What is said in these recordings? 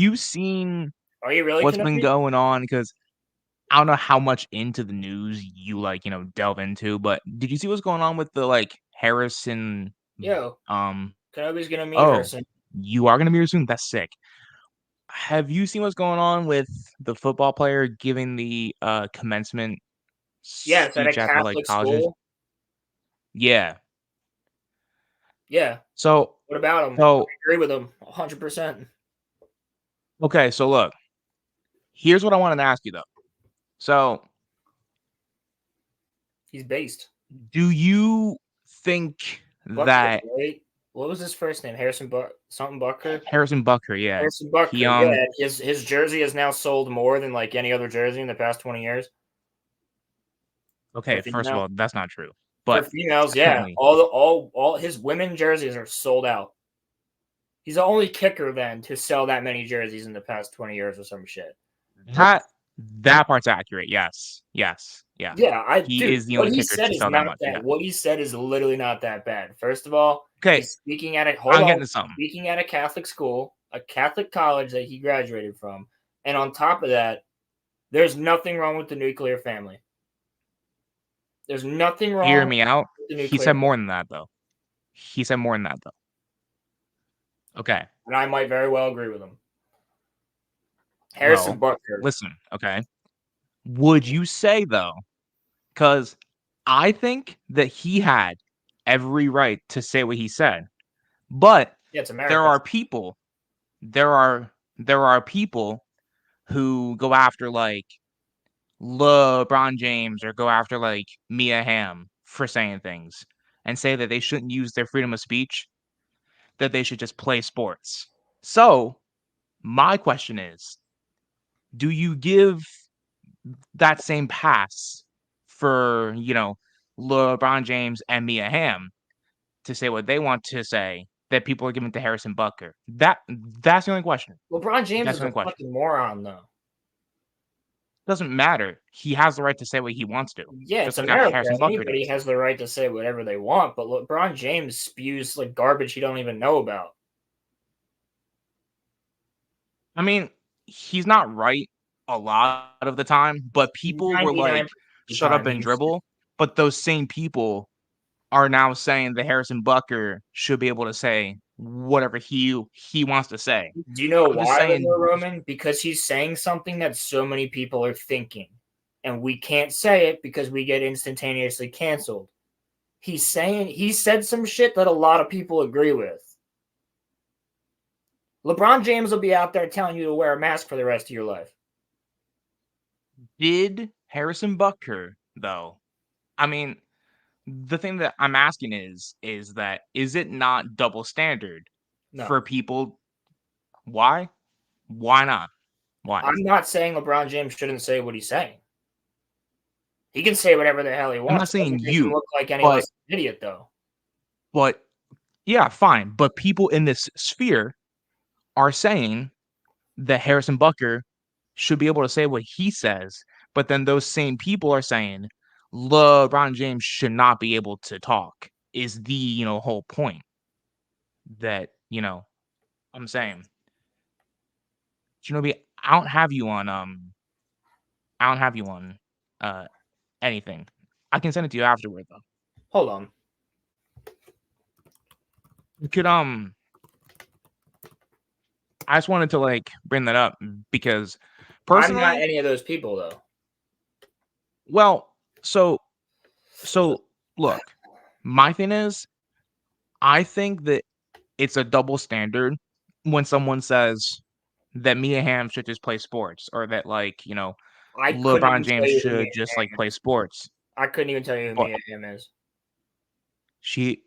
you seen Are you really what's been Kenobi? going on? Because I don't know how much into the news you delve into, but did you see what's going on with the Harrison? Yo, Um, Kenobi's gonna meet her oh, soon. you are gonna be here soon. That's sick. Have you seen what's going on with the football player giving the commencement Yeah, it's at a speech at the Catholic college? school. Yeah. Yeah. So, What about him? I so agree with him 100%. okay. So look, here's what I wanted to ask you though. So, He's based. do you think Butker, that right? What was his first name? Something Butker? Harrison Butker, yeah, Harrison he Butker. Yeah, his jersey has now sold more than like any other jersey in the past 20 years for okay, first of female. all, that's not true. For But females, yeah. secondly, All his women jerseys are sold out. He's the only kicker then to sell that many jerseys in the past 20 years or some shit. that that part's accurate. Yes, yes, yeah. Yeah, He dude, is the what only he kicker said to is sell that not much. that. Yeah. What he said is literally not that bad. First of all, Okay, he's speaking at a hold I'm on, getting to something. speaking at a Catholic school, a Catholic college that he graduated from, and on top of that, there's nothing wrong with the nuclear family. There's nothing Hear wrong me out. with the He nuclear said more family, than that though. He said more than that though. Okay. and I might very well agree with him. Harrison Well, Butker. listen. Okay. Would you say though? Because I think that he had every right to say what he said, but Yeah, it's there America. are people. There are people who go after LeBron James or go after Mia Hamm for saying things and say that they shouldn't use their freedom of speech, that they should just play sports. So, my question is, do you give that same pass for, LeBron James and Mia Hamm to say what they want to say that people are giving to Harrison Butker? That's the only question. LeBron James That's is the a only question. fucking moron, though. Doesn't matter. He has the right to say what he wants to, Yeah, just it's like America. Harrison Butker Anybody does. has the right to say whatever they want, but LeBron James spews like garbage he don't even know about. I mean, he's not right a lot of the time, but people were 99% like, of the "Shut up time, and he's dribble." But those same people are now saying that Harrison Butker should be able to say whatever he wants to say. do you know I'm just why, though, saying, Roman? Because he's saying something that so many people are thinking, and we can't say it because we get instantaneously canceled. He said some shit that a lot of people agree with. LeBron James will be out there telling you to wear a mask for the rest of your life. did Harrison Butker though? I mean, the thing that I'm asking is that is it not double standard No. for people? Why? Why not? Why? I'm not saying LeBron James shouldn't say what he's saying. He can say whatever the hell he I'm not wants. It saying doesn't make him you, look like any but less an idiot, though. but yeah, fine. But people in this sphere are saying that Harrison Butker should be able to say what he says, but then those same people are saying LeBron James should not be able to talk. Is the whole point that I'm saying? Shinobi, I don't have you on I don't have you on uh anything. I can send it to you afterward though. Hold on. You could I just wanted to bring that up because I'm not personally, any of those people, though. well, so look, my thing is I think that it's a double standard when someone says that Mia Hamm should just play sports or that I couldn't LeBron even tell James you who Mia should just Hamm play is. sports. I couldn't even tell you who But Mia Hamm is. she's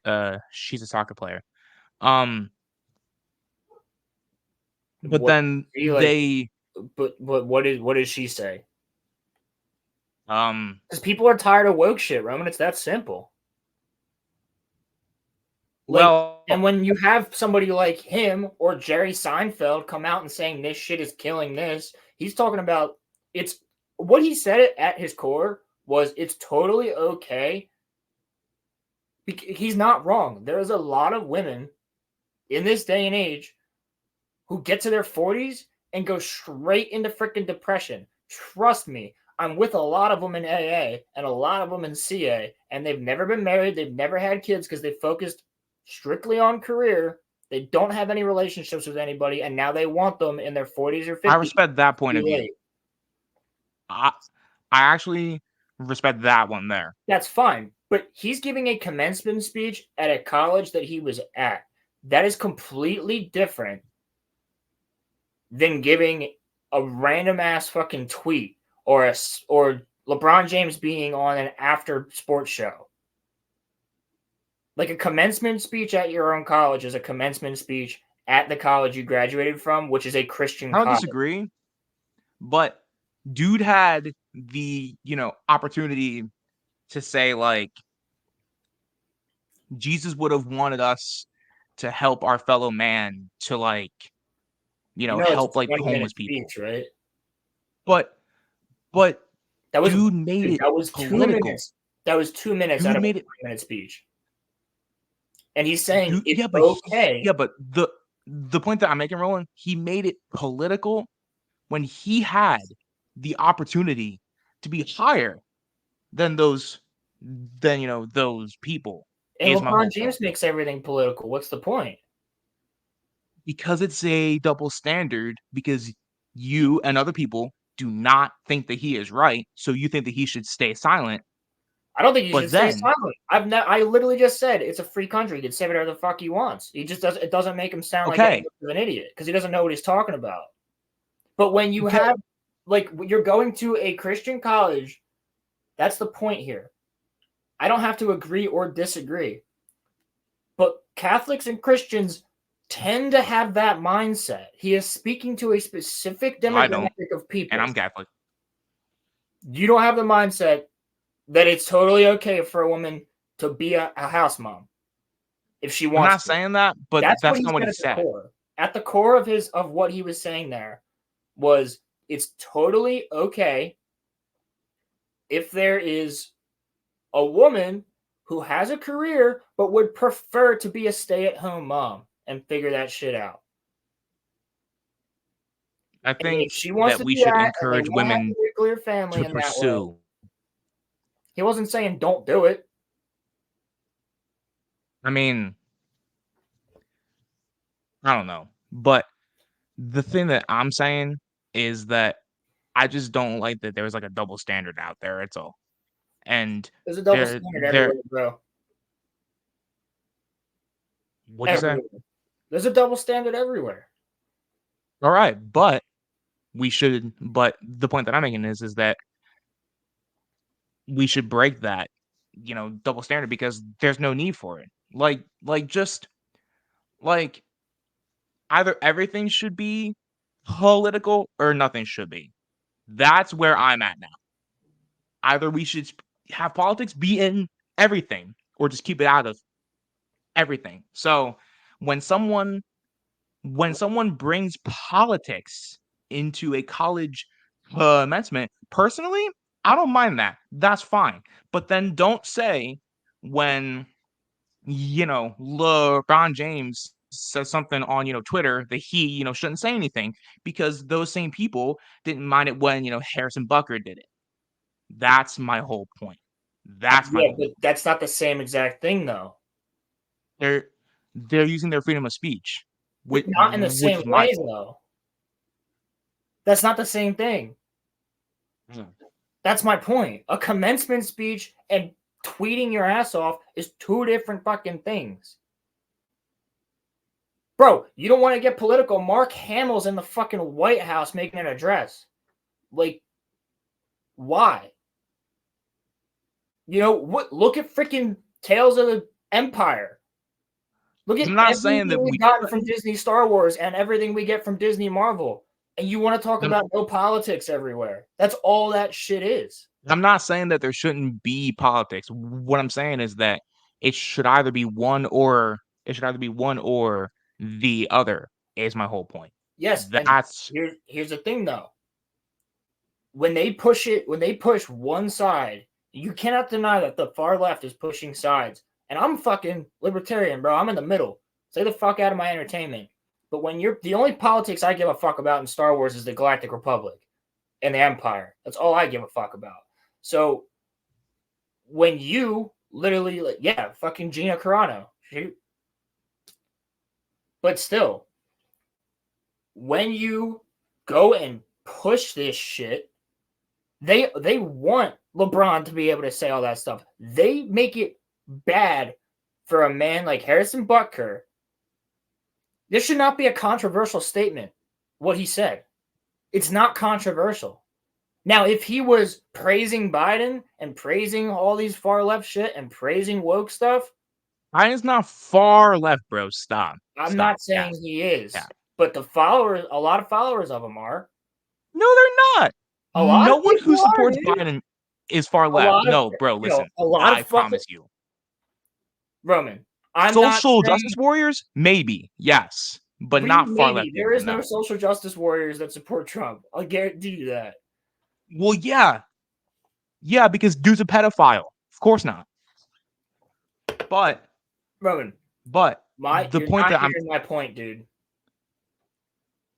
a soccer player. Um but What then she like? they But what does she say? um Because people are tired of woke shit, Roman. It's that simple. Like, well, and when you have somebody like him or Jerry Seinfeld come out and saying this shit is killing this, he's talking about it's what he said it at his core was it's totally okay. He's not wrong. There's a lot of women in this day and age who get to their 40s and go straight into freaking depression. Trust me, I'm with a lot of them in AA and a lot of them in CA, and they've never been married. They've never had kids because they focused strictly on career. They don't have any relationships with anybody, and now they want them in their 40s or 50s. I respect that point Too of view. late. I actually respect that one there. That's fine, but he's giving a commencement speech at a college that he was at. That is completely different than giving a random ass fucking tweet or LeBron James being on an after sports show. Like a commencement speech at your own college is a commencement speech at the college you graduated from, which is a Christian I don't college. disagree, but dude had the, opportunity to say, like, Jesus would have wanted us to help our fellow man to, like, It's help, a like, 20-minute homeless people. speech, right? But That was dude made it that was 2 political. minutes. That was 2 minutes out Dude of a made it 20-minute speech. And he's saying it's yeah, okay. but the point that I'm making, Roland, he made it political when he had the opportunity to be higher than those people, And is my LeBron whole point. James makes everything political. What's the point? Because it's a double standard, because you and other people do not think that he is right, so you think that he should stay silent. I don't think you But should stay then, silent. I literally just said it's a free country. He can say whatever the fuck he wants. He just doesn't. It doesn't make him sound like okay, an idiot because he doesn't know what he's talking about. But when you okay, have you're going to a Christian college, that's the point here. I don't have to agree or disagree. But Catholics and Christians tend to have that mindset. He is speaking to a specific I don't, demographic of and people. I'm Catholic. You don't have the mindset that it's totally okay for a woman to be a house mom if she I'm wants not to. saying that, but That's what that's he not what said he at the said. core. At the core of what he was saying there was it's totally okay if there is a woman who has a career but would prefer to be a stay-at-home mom and figure that shit out. I And think if she wants that to we do should that and they encourage want to have women a nuclear family to in that way, pursue. he wasn't saying don't do it. I mean, I don't know, but the thing that I'm saying is that I just don't like that there's, like, a double standard out there, it's all. And There's a double standard there everywhere, bro. what'd you say? Everywhere. There's a double standard everywhere. Alright, but but the point that I'm making is that we should break that, double standard, because there's no need for it. Just, like, either everything should be political or nothing should be. That's where I'm at now. Either we should have politics be in everything or just keep it out of everything. So when someone brings politics into a college commencement, personally, I don't mind that. That's fine. But then don't say when LeBron James says something on, Twitter, that he, shouldn't say anything, because those same people didn't mind it when, Harrison Butker did it. That's my whole point. That's my Yeah, whole but point. that's not the same exact thing, though. They're they're using their freedom of speech, Not in the which same is my way, fault. though. That's not the same thing. Mm. That's my point. A commencement speech and tweeting your ass off is two different fucking things. Bro, you don't want to get political. Mark Hamill's in the fucking White House making an address. Like, why? What? Look at freaking Tales of the Empire. Look at I'm not saying everything that we've we gotten from shouldn't. Disney Star Wars and everything we get from Disney Marvel. And you want to talk I'm about no politics everywhere. That's all that shit is. I'm not saying that there shouldn't be politics. What I'm saying is that it should either be one or the other, is my whole point. Yes, and That's here's the thing though. When they push one side, you cannot deny that the far left is pushing sides. And I'm fucking libertarian, bro. I'm in the middle. Stay the fuck out of my entertainment. But when you're the only politics I give a fuck about in Star Wars is the Galactic Republic and the Empire. That's all I give a fuck about. So when you literally, like, yeah, fucking Gina Carano, but still, when you go and push this shit, they want LeBron to be able to say all that stuff. They make it bad for a man like Harrison Butker. This should not be a controversial statement, what he said. It's not controversial. Now, if he was praising Biden and praising all these far left shit and praising woke stuff, Biden's not far left, bro. Stop. I'm Stop. not saying Yes. he is. Yeah. But the followers, a lot of followers of him are. No, they're not. A lot No of one who people are, supports dude. Biden is far A left. lot of, No, bro, listen. a lot I of fucking promise you. Roman. I'm not Social saying justice warriors? Maybe. Yes. But not far left maybe there people. is no No. social justice warriors that support Trump. I'll guarantee you that. Well, yeah. Yeah, because dude's a pedophile. Of course not. But Roman, the you're point not that I'm hearing my point, dude.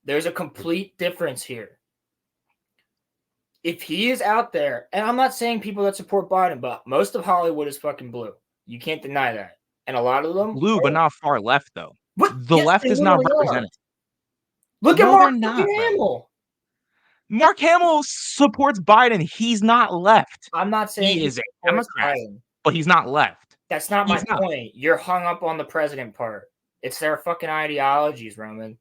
There's a complete difference here. If he is out there, and I'm not saying people that support Biden, but most of Hollywood is fucking blue. You can't deny that. And a lot of them blue, but not far left though. what? The Yes, left they is not literally are. represented. Look at No, they're Mark not, fucking bro. Hamill. Mark Hamill supports Biden. He's not left. I'm not saying He he is a supports Democrat, Biden. but he's not left. That's not my He's not. point. You're hung up on the president part. It's their fucking ideologies, Roman.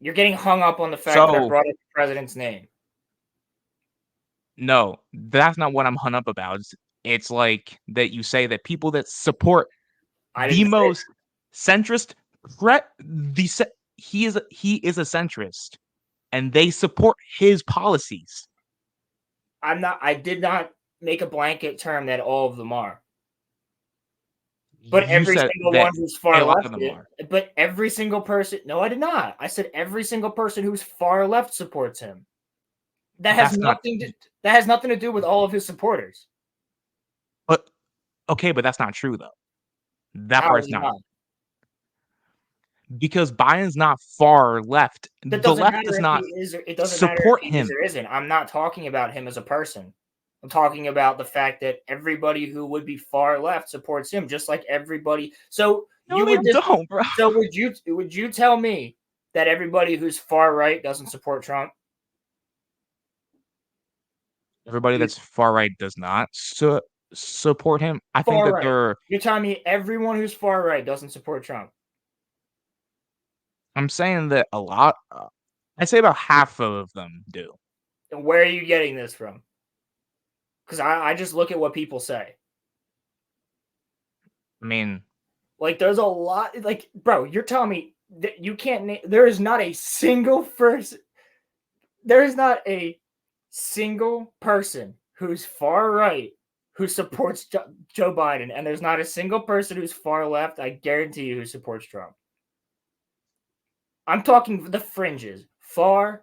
You're getting hung up on the fact that I brought up the president's name. No, that's not what I'm hung up about. It's like that you say that people that support the most centrist he is a centrist and they support his policies. I did not make a blanket term that all of them are. But You every said single that one who's far a lot left, of them are. but every single person. No, I did not. I said every single person who's far left supports him. That has nothing to do with all of his supporters. But okay, but that's not true though. That How part's is not. not? Because Biden's not far left. That The doesn't left matter does if not he is. It doesn't matter support if he is him. or isn't. I'm not talking about him as a person. I'm talking about the fact that everybody who would be far left supports him, just like everybody. So No, you they would just, don't, bro. So would you tell me that everybody who's far right doesn't support Trump? Everybody that's far right does not support him. I think Far that right. You're telling me everyone who's far right doesn't support Trump? I'm saying that a lot. I'd say about half of them do. And where are you getting this from? Because I just look at what people say. I mean, like, there's a lot. Like, bro, you're telling me that you can't. There is not a single person. There is not a single person who's far right who supports Joe Biden, and there's not a single person who's far left. I guarantee you who supports Trump. I'm talking the fringes, far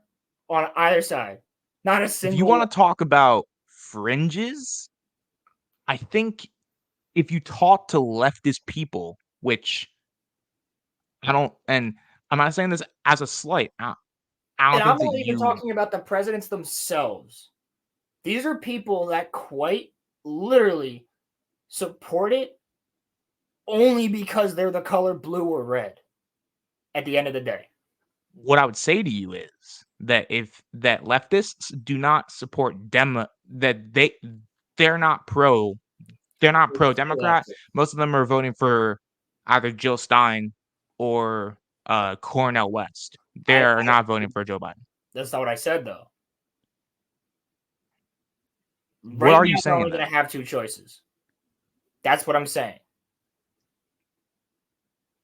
on either side. Not a single. If you want to talk about fringes, I think if you talk to leftist people, which I don't, and I'm not saying this as a slight. I don't And I'm think not that even you. talking about the presidents themselves. These are people that quite literally support it only because they're the color blue or red at the end of the day. What I would say to you is that if that leftists do not support they're not pro Democrat. Most of them are voting for either Jill Stein or Cornel West. They're not voting for Joe Biden. That's not what I said, though. What are you saying? We're only going to have two choices. That's what I'm saying.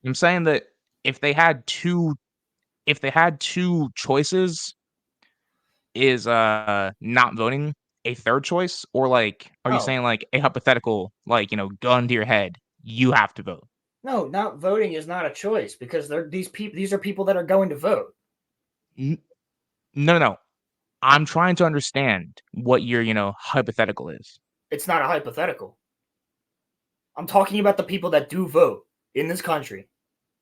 I'm saying that if they had two choices, is not voting a third choice, or like are you saying like a hypothetical, like, gun to your head, you have to vote? No, not voting is not a choice because these are people that are going to vote. No. I'm trying to understand what your, hypothetical is. It's not a hypothetical. I'm talking about the people that do vote. in this country.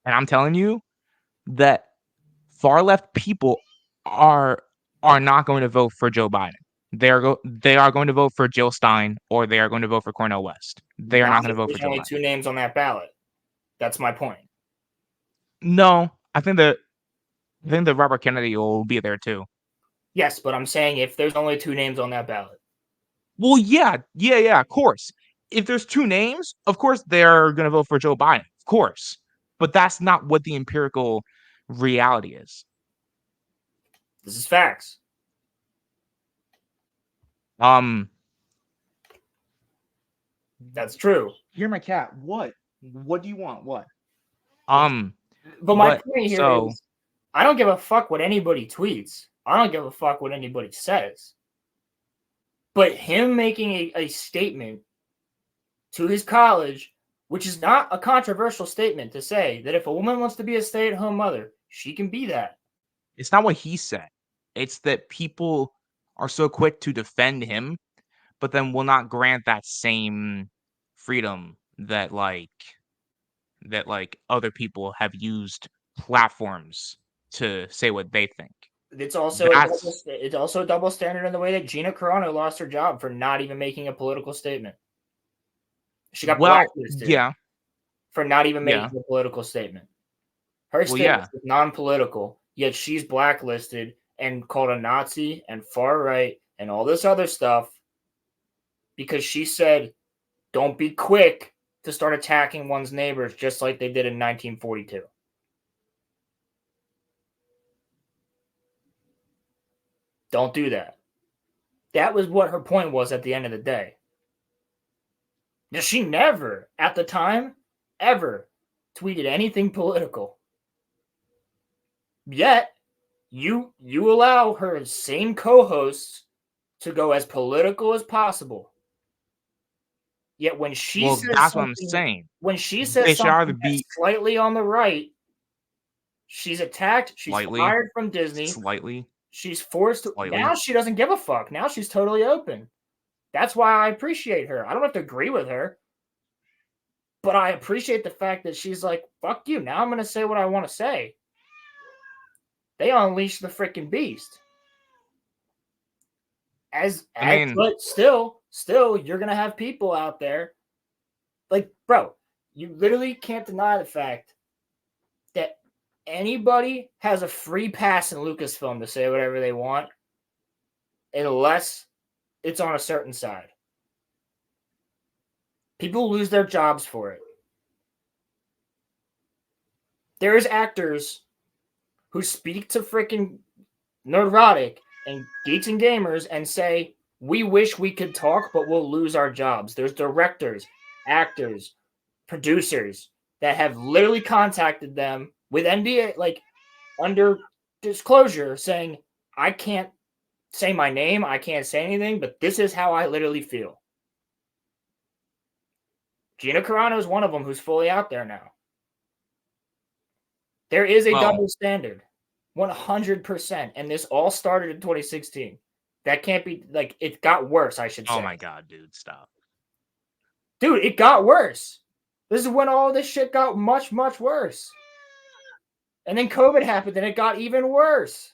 And I'm telling you that far left people are not going to vote for Joe Biden. They are going to vote for Jill Stein or they are going to vote for Cornel West. They are Not not going to if vote for there's Joe only Biden. 2 names on that ballot. That's my point. No, I think that Robert Kennedy will be there too. Yes, but I'm saying if there's only 2 names on that ballot. Well, yeah, of course. If there's 2 names, of course they're going to vote for Joe Biden, of course. But that's not what the empirical reality is. This is facts. That's true. Hear my cat. What? What do you want? What? But my point here is, I don't give a fuck what anybody tweets. I don't give a fuck what anybody says. But him making a statement to his college, which is not a controversial statement to say that if a woman wants to be a stay-at-home mother, she can be that. It's not what he said. It's that people are so quick to defend him, but then will not grant that same freedom that other people have used platforms to say what they think. It's also a double standard in the way that Gina Carano lost her job for not even making a political statement. She got blacklisted for not even making a political statement. Her statement is non-political, yet she's blacklisted and called a Nazi and far right and all this other stuff because she said, don't be quick to start attacking one's neighbors just like they did in 1942. Don't do that. That was what her point was at the end of the day. Now, she never, at the time, ever tweeted anything political. Yet, you allow her same co-hosts to go as political as possible. Yet when she says that's what I'm saying. When she says something that's slightly on the right, she's attacked. She's fired from Disney. Slightly. She's forced to. Now she doesn't give a fuck. Now she's totally open. That's why I appreciate her. I don't have to agree with her, but I appreciate the fact that she's like, fuck you. Now I'm going to say what I want to say. They unleash the freaking beast. But still, you're going to have people out there. Like, bro, you literally can't deny the fact that anybody has a free pass in Lucasfilm to say whatever they want unless it's on a certain side. People lose their jobs for it. There's actors who speak to freaking Nerdrotic and Geeks and Gamers and say, we wish we could talk, but we'll lose our jobs. There's directors, actors, producers that have literally contacted them with NDA, like under disclosure, saying, I can't say my name, I can't say anything, but this is how I literally feel. Gina Carano is one of them who's fully out there now. There is a double standard, 100%, and this all started in 2016. That can't be, like, it got worse, I should say. Oh my God, dude, stop. Dude, it got worse. This is when all this shit got much, much worse. And then COVID happened, and it got even worse.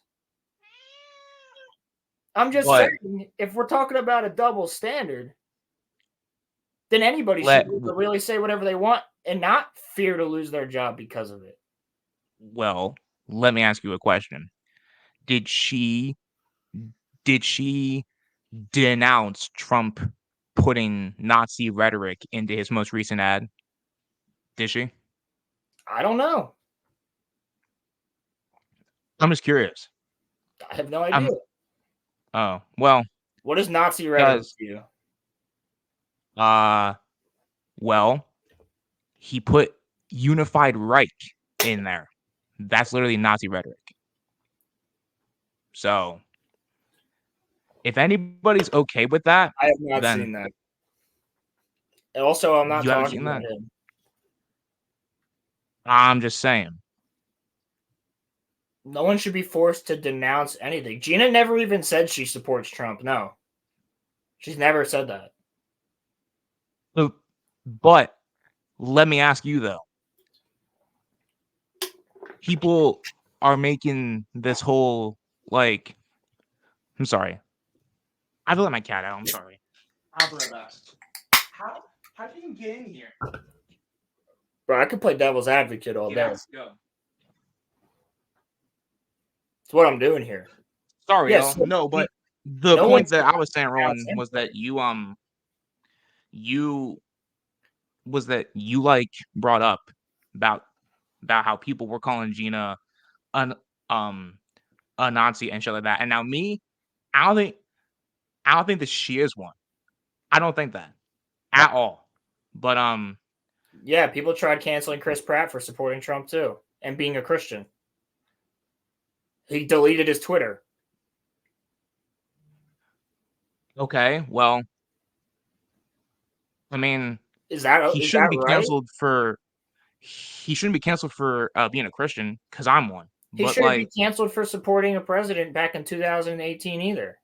I'm just saying, if we're talking about a double standard, then anybody should really say whatever they want and not fear to lose their job because of it. Well, let me ask you a question. Did she denounce Trump putting Nazi rhetoric into his most recent ad? Did she? I don't know. I'm just curious. I have no idea. Oh, well. What is Nazi rhetoric to you? Well, he put unified Reich in there. That's literally Nazi rhetoric. So, if anybody's okay with that, I have not seen that. And also, I'm not talking about him. I'm just saying. No one should be forced to denounce anything. Gina never even said she supports Trump. No. She's never said that. But let me ask you, though. people are making this whole like. I'm sorry. I have to let my cat out. I'm sorry. I'll do my best. How how did you get in here? Bro, I could play devil's advocate all Get day. out. It's Go. what I'm doing here. Sorry, Yes, y'all. No, but the no point one's that I was saying, out Rowan, was that you was that you like brought up about how people were calling Gina an um a Nazi and shit like that. And now me, I don't think I don't think that she is one. I don't think that at all. But Yeah, people tried canceling Chris Pratt for supporting Trump too and being a Christian. He deleted his Twitter. okay, well, I mean, Is he shouldn't that be right? canceled for being a Christian because I'm one. He But shouldn't be like, canceled for supporting a president back in 2018 either.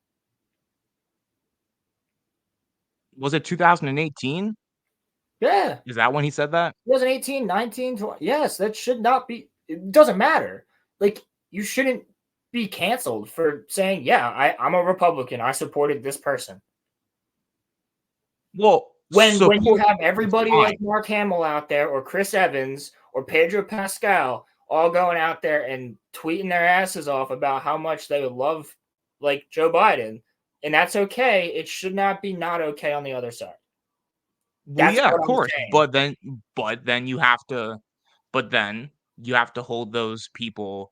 was it 2018? Yeah, Is that when he said that? 2018, 19, 20. Yes, that should not be. It doesn't matter. Like, you shouldn't be canceled for saying, yeah, I'm a Republican. I supported this person. Well, When you support have is everybody fine. like Mark Hamill out there or Chris Evans or Pedro Pascal all going out there and tweeting their asses off about how much they would love like Joe Biden, and that's okay. It should not be not okay on the other side. Well, That's yeah, what of I'm course, saying. but then you have to but then you have to hold those people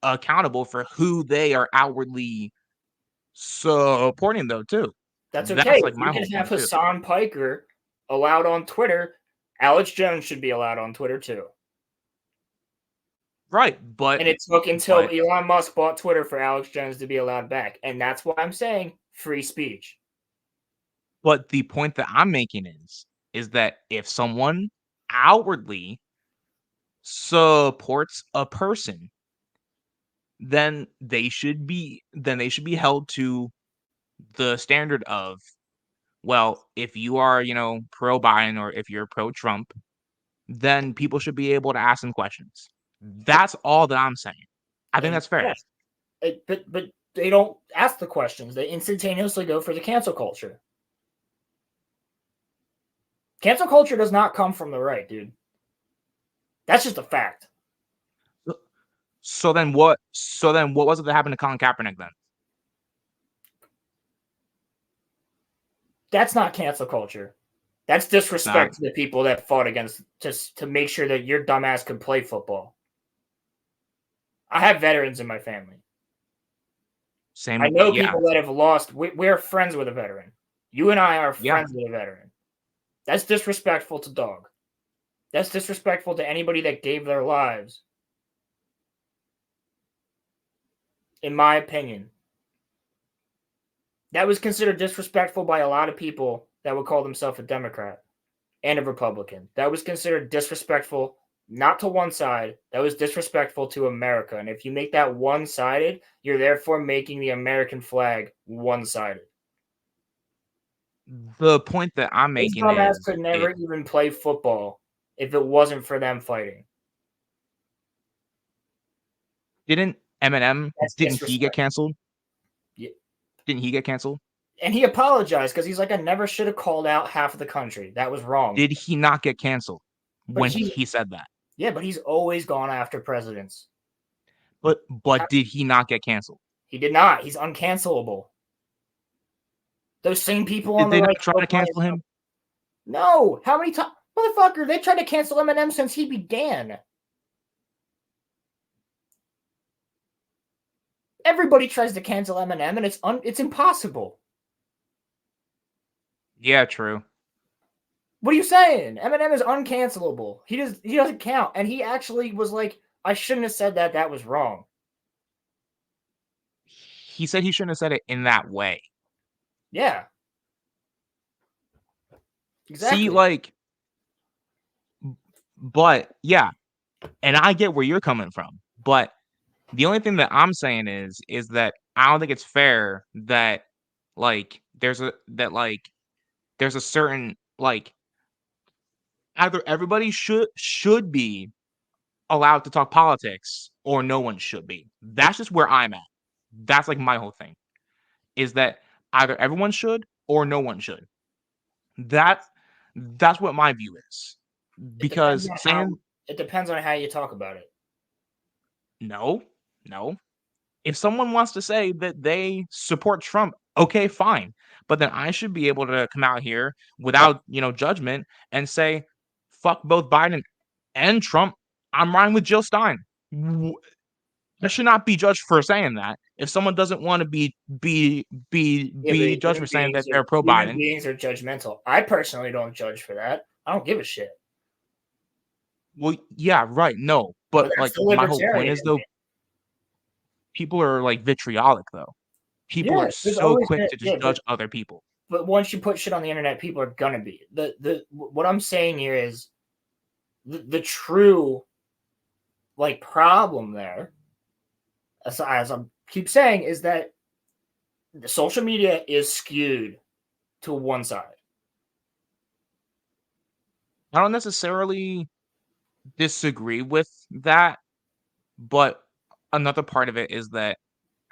accountable for who they are outwardly supporting, though, too. That's okay. That's, like, If you my can whole have point, too. Hassan Piker allowed on Twitter, Alex Jones should be allowed on Twitter too. Right, And it took until but Elon Musk bought Twitter for Alex Jones to be allowed back. And that's why I'm saying free speech. but the point that I'm making is that if someone outwardly supports a person, then they should be held to the standard of, well, if you are, pro Biden or if you're pro Trump, then people should be able to ask them questions. That's all that I'm saying. I think And that's fair. yes, but they don't ask the questions. They instantaneously go for the cancel culture. Cancel culture does not come from the right, dude. That's just a fact. So then what was it that happened to Colin Kaepernick then? That's not cancel culture. That's Not disrespect to the people that fought against just to make sure that your dumbass could play football. I have veterans in my family. I same know yeah. people that have lost. We're friends with a veteran. You and I are Yeah. friends with a veteran. That's disrespectful to dog. That's disrespectful to anybody that gave their lives. In my opinion, that was considered disrespectful by a lot of people that would call themselves a Democrat and a Republican. That was considered disrespectful, not to one side. That was disrespectful to America. And if you make that one sided, you're therefore making the American flag one sided. The point that I'm His making dumbass is could never even play football if it wasn't for them fighting. didn't Eminem That's didn't he get disrespect. canceled? Yeah. Didn't he get canceled? And he apologized because he's like, I never should have called out half of the country. That was wrong. Did he not get canceled But when he said that? but he's always gone after presidents. But did he not get canceled? He did not. He's uncancelable. Those same people on Did the they not right try still to playing. cancel him? No, how many times, motherfucker? They tried to cancel Eminem since he began. Everybody tries to cancel Eminem, and it's impossible. Yeah, true. What are you saying? Eminem is uncancelable. He doesn't count, and he actually was like, I shouldn't have said that. That was wrong. He said he shouldn't have said it in that way. Yeah, See, exactly. like, but yeah, and I get where you're coming from. But the only thing that I'm saying is that I don't think it's fair that like there's a certain like either everybody should be allowed to talk politics or no one should be. That's just where I'm at. That's like my whole thing is that either everyone should or no one should. That that's what my view is. It depends Because on how saying it depends on how you talk about it. no, no. If someone wants to say that they support Trump, okay, fine. But then I should be able to come out here without, judgment and say, fuck both Biden and Trump. I'm riding with Jill Stein. I should not be judged for saying that. If someone doesn't want to Yeah, but be judged for saying that they're pro human Biden, beings are judgmental. I personally don't judge for that. I don't give a shit. well, yeah, right, no. But But that's like the my whole point libertarian is in though, me. people are like vitriolic though. People Yeah, are there's so always quick been to just yeah, judge other people. but once you put shit on the internet, people are gonna be. What I'm saying here is the true like problem there, as I keep saying, is that the social media is skewed to one side. I don't necessarily disagree with that, but another part of it is that,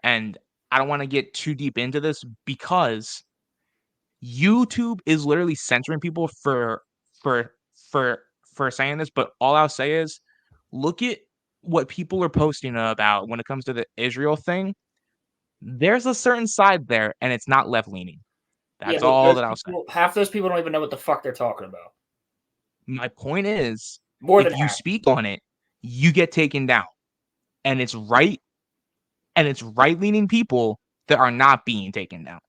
and I don't want to get too deep into this because YouTube is literally censoring people for for saying this, but all I'll say is look at what people are posting about when it comes to the Israel thing. There's a certain side there, and it's not left leaning. Yeah, That's but all those that I'll say. people, half those people don't even know what the fuck they're talking about. My point is, More than if you half. speak on it, you get taken down. And it's right leaning people that are not being taken down.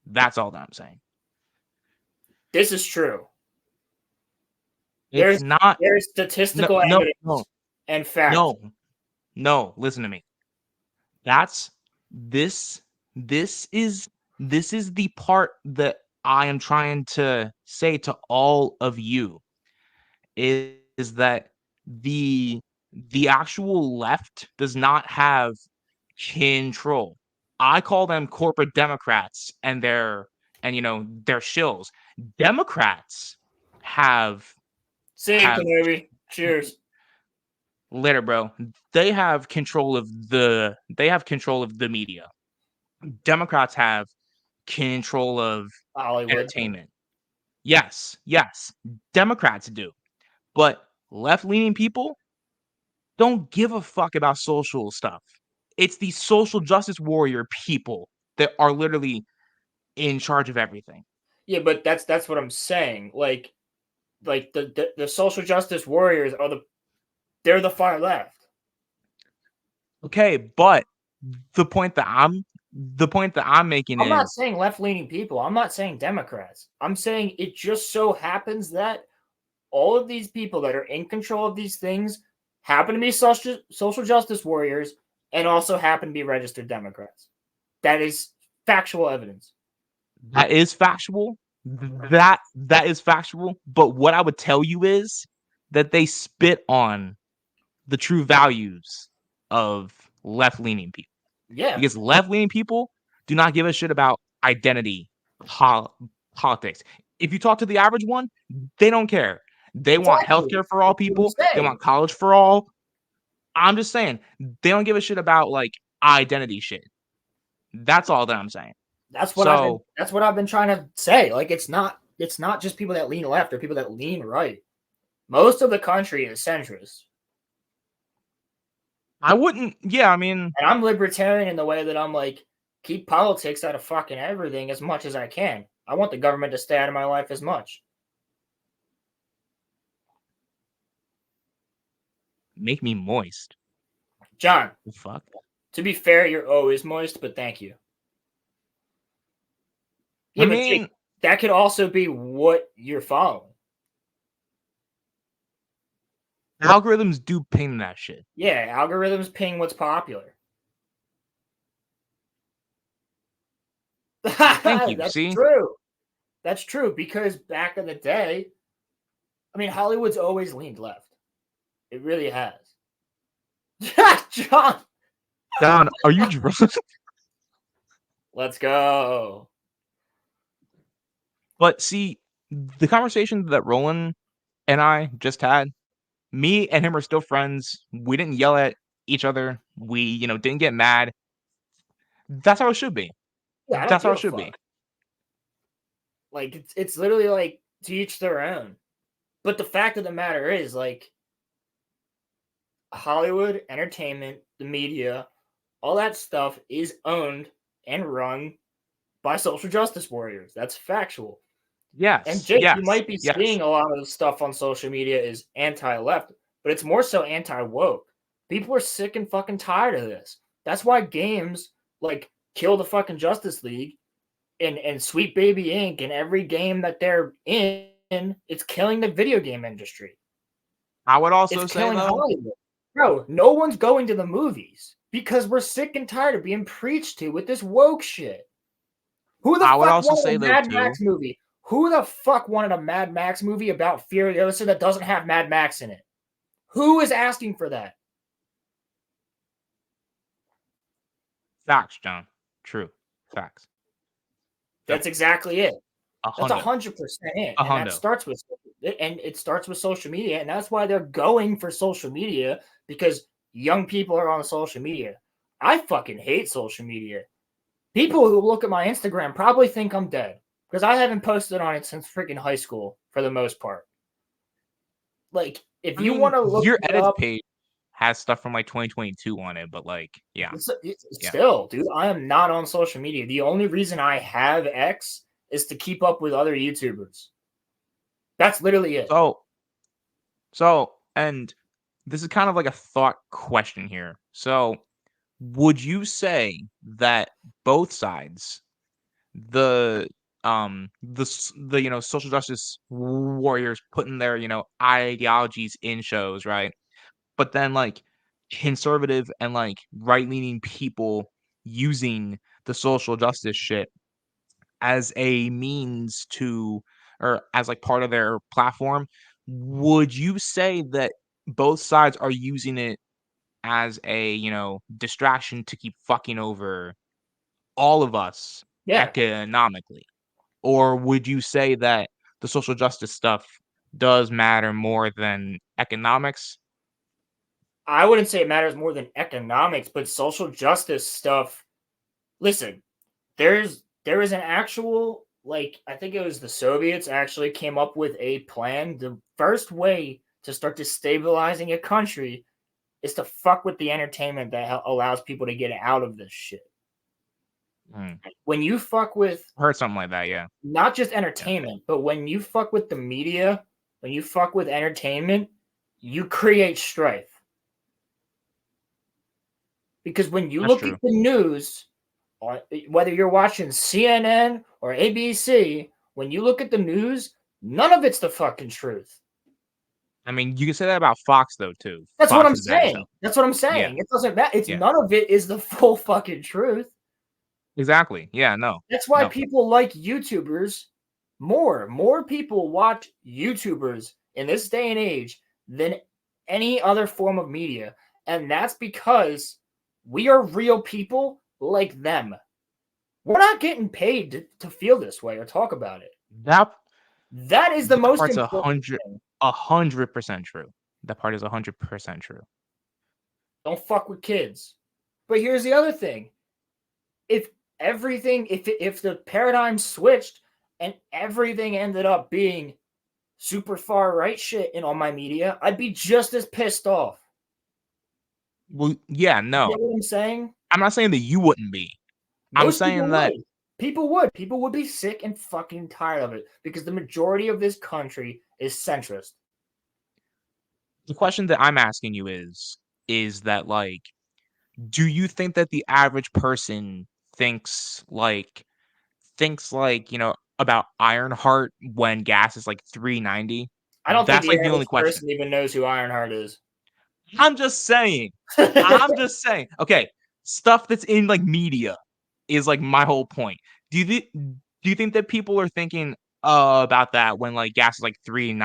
That's all that I'm saying. This is true. It's not There's no statistical no no evidence and facts. no no. Listen to me. That's this this is the part that I am trying to say to all of you is that the the actual left does not have control. I call them corporate Democrats and their shills. Democrats have See you, have Kenobi. Cheers. later, bro. They have control of the media. Democrats have control of Hollywood. entertainment. Yes, yes, Democrats do. But left-leaning people don't give a fuck about social stuff. It's the social justice warrior people that are literally in charge of everything. Yeah, but that's what I'm saying. Like the social justice warriors are they're the far left. Okay, but the point that I'm making I'm not is saying left leaning people. I'm not saying Democrats. I'm saying it just so happens that all of these people that are in control of these things happen to be social justice warriors and also happen to be registered Democrats. That is factual evidence. that is factual. That is factual. But what I would tell you is that they spit on the true values of left-leaning people. Yeah, Because left-leaning people do not give a shit about identity politics. If you talk to the average one, they don't care. They want exactly. healthcare for all That's what I'm people. They saying. want college for all. I'm just saying they don't give a shit about like identity shit. That's all that I'm saying. So That's what I've been trying to say. Like it's not just people that lean left or people that lean right. Most of the country is centrist. I wouldn't. Yeah, I mean, And I'm libertarian in the way that I'm like, keep politics out of fucking everything as much as I can. I want the government to stay out of my life as much. make me moist. John, The fuck. to be fair, you're always moist, but thank you. I Yeah, but Jake, mean, that could also be what you're following. algorithms do ping that shit. Yeah, algorithms ping what's popular. Thank you. That's See, true. That's true because back in the day, I mean, Hollywood's always leaned left. It really has. John, Don, are you drunk? let's go. But see, the conversation that Roland and I just had, Me and him are still friends. We didn't yell at each other. We, didn't get mad. That's how it should be. Yeah, I don't That's how give it a should be. fuck. Like it's literally like to each their own. But the fact of the matter is, like, Hollywood, entertainment, the media, all that stuff is owned and run by social justice warriors. That's factual. And Yes, Jake, you yes, might be yes. seeing a lot of the stuff on social media is anti-left, but it's more so anti-woke. People are sick and fucking tired of this. That's why games like Kill the fucking Justice League and Sweet Baby Inc. and every game that they're in, it's killing the video game industry. I would It's also say killing though, Hollywood. Bro, no one's going to the movies because we're sick and tired of being preached to with this woke shit. Who the I would fuck also wanted say a though Mad too. Max movie? Who the fuck wanted a Mad Max movie about Furiosa that doesn't have Mad Max in it? Who is asking for that? Facts, John. True. Facts. Yep. That's exactly it. A That's hundo. 100% it, A and that hundo. starts with social media, and that's why they're going for social media because young people are on social media. I fucking hate social media. People who look at my Instagram probably think I'm dead because I haven't posted on it since freaking high school for the most part. Like, if I you mean, want to look your me edits up, page has stuff from like 2022 on it, but like, yeah, yeah. still, dude, I am not on social media. The only reason I have X is to keep up with other YouTubers. That's literally it. And this is kind of like a thought question here. So, would you say that both sides, the social justice warriors putting their ideologies in shows, right? But then like conservative and like right leaning people using the social justice shit as a means to, or as like part of their platform, would you say that both sides are using it as a, distraction to keep fucking over all of us Yeah, economically? Or would you say that the social justice stuff does matter more than economics? I wouldn't say it matters more than economics, but social justice stuff. Listen, there is an actual, like, I think it was the Soviets actually came up with a plan. The first way to start destabilizing a country is to fuck with the entertainment that allows people to get out of this shit. Mm, When you fuck with heard something like that, yeah. not just Yeah, entertainment, but when you fuck with the media, when you fuck with entertainment, you create strife. Because when you that's look at true. the news, whether you're watching CNN or ABC, when you look at the news, none of it's the fucking truth. I mean, you can say that about Fox though too. That's what Fox I'm is bad as saying. hell. That's what I'm Yeah, saying. It doesn't matter. It's yeah. none of it is the full fucking truth. Exactly. Yeah, no. That's why No. people like YouTubers more. More people watch YouTubers in this day and age than any other form of media. And that's because we are real people like them. We're not getting paid to feel this way or talk about it. That That is the that most part's a important hundred thing. 100% true. That part is 100% true. Don't fuck with kids. But here's the other thing. If if the paradigm switched and everything ended up being super far right shit in all my media, I'd be just as pissed off. Well, yeah, You no. get what I'm saying? I'm not saying that you wouldn't be. I'm Most people saying that would. People would. People would be sick and fucking tired of it because the majority of this country is centrist. the question that I'm asking you is that like, do you think that the average person thinks like about Ironheart when gas is like 3.90? I don't think That's the like the only average question. person even knows who Ironheart is. I'm just saying. I'm just saying. Okay, stuff that's in like media is like my whole point. Do you think that people are thinking about that when like gas is like 3.90?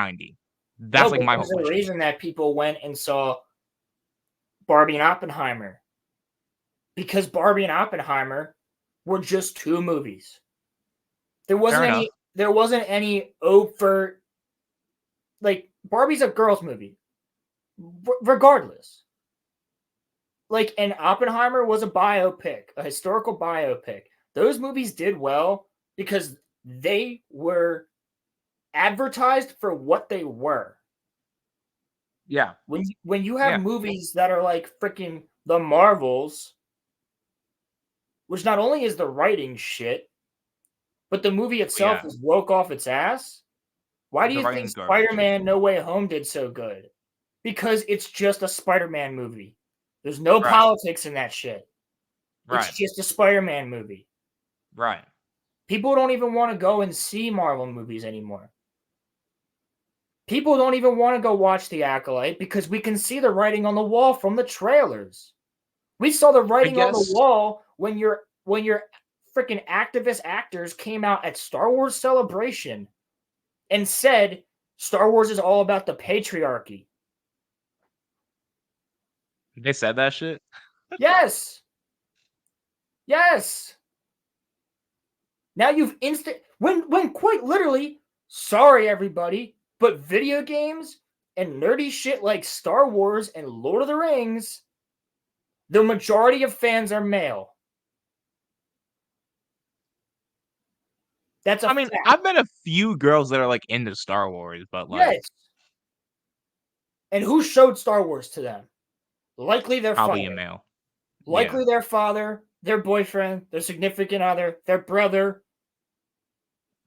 No, That's like but my whole there's a question. reason that people went and saw Barbie and Oppenheimer because Barbie and Oppenheimer were just two movies. There Fair wasn't enough. any overt, like, Barbie's a girls movie. Regardless, like, and Oppenheimer was a biopic, a historical biopic. Those movies did well because they were advertised for what they were. Yeah. When you have Yeah. movies that are like freaking the Marvels, which not only is the writing shit, but the movie Oh, itself yeah. is woke off its ass. Why do The you think writing's garbage. Spider-Man No Way Home did so good? Because it's just a Spider-Man movie. There's no Right. politics in that shit. It's Right. just a Spider-Man movie. Right. People don't even want to go and see Marvel movies anymore. People don't even want to go watch The Acolyte because we can see the writing on the wall from the trailers. We saw the I writing on the guess wall when your freaking activist actors came out at Star Wars Celebration and said Star Wars is all about the patriarchy. they said that shit. Yes. Yes. Now you've when quite literally, sorry everybody, but video games and nerdy shit like Star Wars and Lord of the Rings, the majority of fans are male. That's a I mean, fact. I've met a few girls that are, like, into Star Wars, but, like, Yes. And who showed Star Wars to them? Likely their probably a father. male. Yeah. Likely their father, their boyfriend, their significant other, their brother.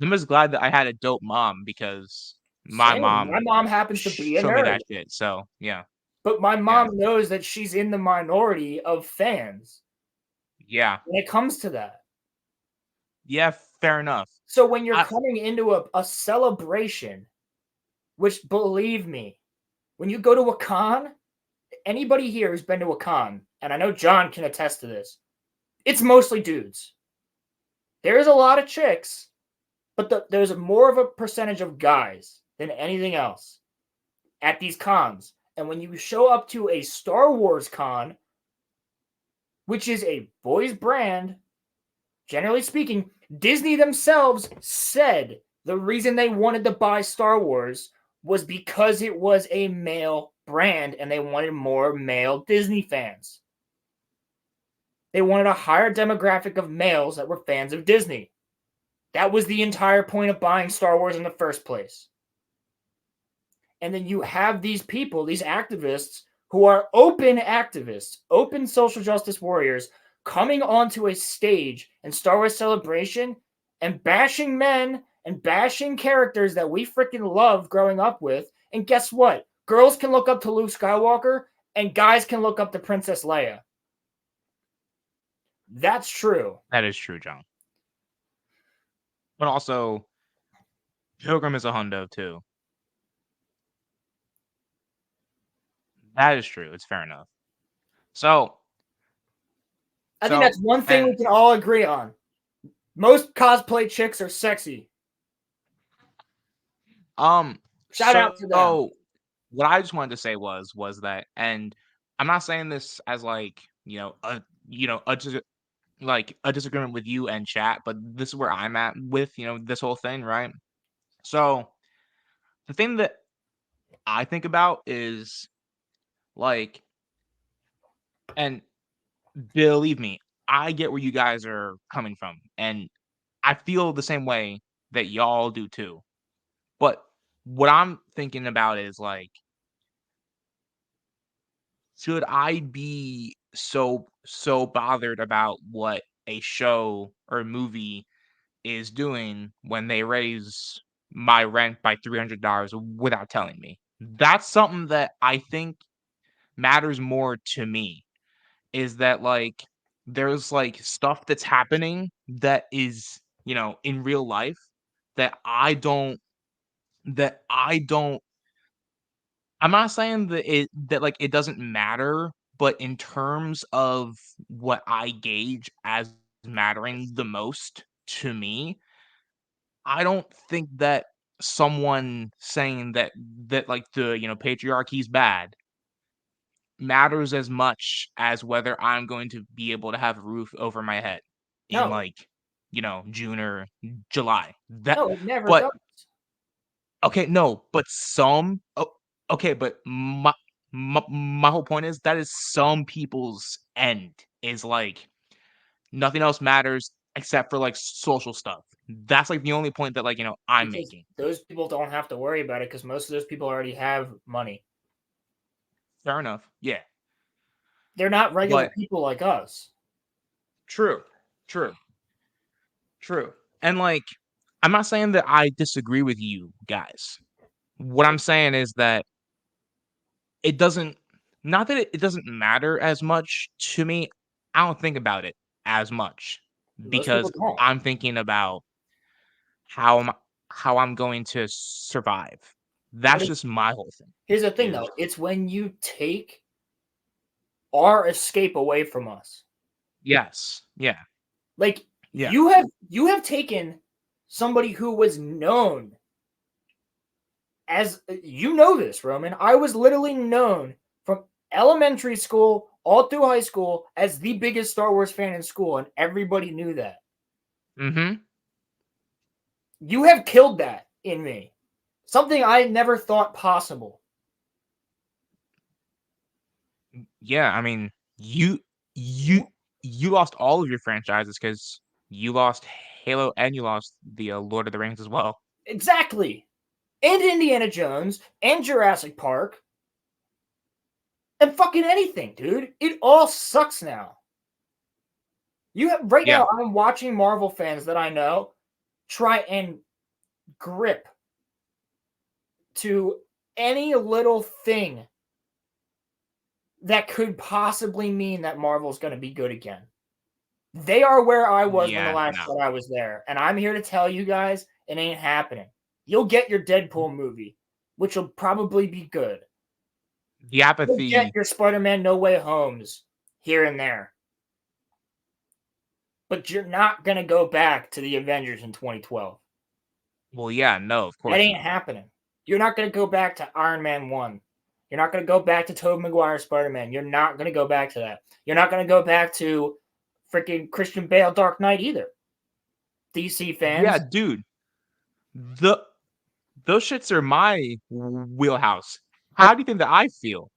I'm just glad that I had a dope mom because my Same. My mom mom happens to be a showed me nerd, that shit, so, yeah. but my Yeah. mom knows that she's in the minority of fans Yeah. when it comes to that. Yeah, fair enough. So when you're I coming into a celebration, which believe me, when you go to a con, anybody here who's been to a con, and I know John can attest to this, it's mostly dudes. There is a lot of chicks, but there's more of a percentage of guys than anything else at these cons. And when you show up to a Star Wars con, which is a boys' brand, generally speaking, Disney themselves said the reason they wanted to buy Star Wars was because it was a male brand and they wanted more male Disney fans. They wanted a higher demographic of males that were fans of Disney. That was the entire point of buying Star Wars in the first place. And then you have these people, these activists, who are open activists, open social justice warriors, coming onto a stage in Star Wars Celebration and bashing men and bashing characters that we freaking love growing up with. And guess what? Girls can look up to Luke Skywalker and guys can look up to Princess Leia. That's true. that is true, John. But also, Pilgrim is a hundo too. That is true, it's fair enough. So I think so that's one thing and, we can all agree on. Most cosplay chicks are sexy. Shout out to them. so what I just wanted to say was that and I'm not saying this as, like, a like, a disagreement with you and chat, but this is where I'm at with, this whole thing, right? So, the thing that I think about is, like and believe me, I get where you guys are coming from, and I feel the same way that y'all do too. But what I'm thinking about is, like, should I be so bothered about what a show or movie is doing when they raise my rent by $300 without telling me? That's something that I think matters more to me, is that, like, there's, like, stuff that's happening that is, in real life that I don't I'm not saying like, it doesn't matter, but in terms of what I gauge as mattering the most to me, I don't think that someone saying like, patriarchy is bad matters as much as whether I'm going to be able to have a roof over my head in, No, like, June or July. That no, it never but does. okay, no, but some okay, but my whole point is that is some people's end, is, like, nothing else matters except for, like, social stuff. That's, like, the only point that, like, I'm because making. those people don't have to worry about it because most of those people already have money. Fair enough. Yeah. They're not regular But people like us. true. True. True. And, like, I'm not saying that I disagree with you guys. What I'm saying is that it doesn't not that it doesn't matter as much to me. I don't think about it as much Most people because don't. I'm thinking about how am how I'm going to survive. But That's it's just my whole thing here's the thing is though. It's when you take our escape away from us. yes. Yeah. Like Yeah. you have taken somebody who was known as you know this, Roman. I was literally known from elementary school all through high school as the biggest Star Wars fan in school, and everybody knew that. Mhm. You have killed that in me. Something I never thought possible. Yeah, I mean, you you lost all of your franchises because you lost Halo and you lost the, Lord of the Rings as well. Exactly. And Indiana Jones and Jurassic Park and fucking anything, dude. It all sucks now. You have right Yeah. now I'm watching Marvel fans that I know try and grip to any little thing that could possibly mean that Marvel's going to be good again. They are where I was when the Yeah, last no. time I was there, and I'm here to tell you guys it ain't happening. You'll get your Deadpool movie, which will probably be good. The You'll get apathy your Spider-Man No Way Homes here and there, but you're not going to go back to the Avengers in 2012. well, yeah, no, of That course ain't not. happening. You're not going to go back to Iron Man 1. You're not going to go back to Tobey Maguire Spider-Man. You're not going to go back to that. You're not going to go back to freaking Christian Bale Dark Knight either. DC Yeah, fans, dude, the those shits are my wheelhouse. How do you think that I feel?